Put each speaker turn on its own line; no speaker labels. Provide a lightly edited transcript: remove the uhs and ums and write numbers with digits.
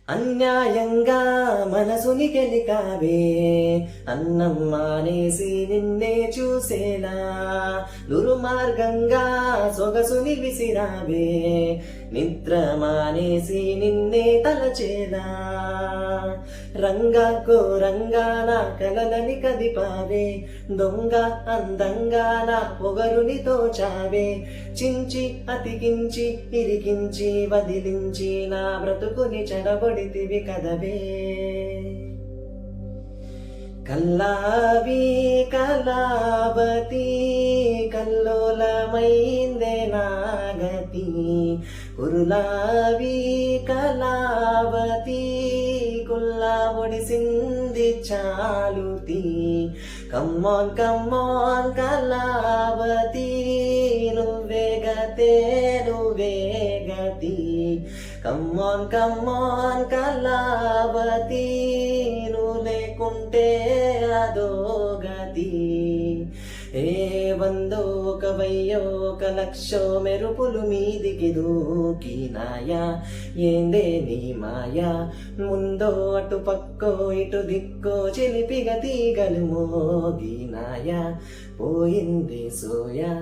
అన్యాయంగా మనసుని గెలికావే, అన్నం మానేసి నిన్నే చూసేలా, దుర్మార్గంగా సొగసుని విసిరావే, నిద్ర మానేసి నిన్నే తలచేలా, రంగా ఘోరంగా నా కలలని కదిపావే, దొంగ అందంగా నా పొగరుని తోచావే, చించి అతికించి ఇరికించి వదిలించి నా బ్రతుకుని చెడబొడితివి కదవే. కల్లావి కళావతి కల్లోలమైందే నాగతి, కురులావి కళావతి కుల్లా ఒడిసింది చాలుతి, కమ్మాన్ కమ్మాన్ కళావతి నువ్వే గతే నువ్వే గతి, కమ్మాన్ కమ్మాన్ కళావతి నువ్వు లేకుంటే అదో గతి. ఏ వందో ఒక వెయ్యో ఒక లక్షో మెరుపులు మీదికి దూకినాయా, ఏందే నీ మాయా, ముందో అటు పక్కో ఇటు దిక్కో చిలిపిగ తీగలు మోగినాయా, పోయింది సోయా.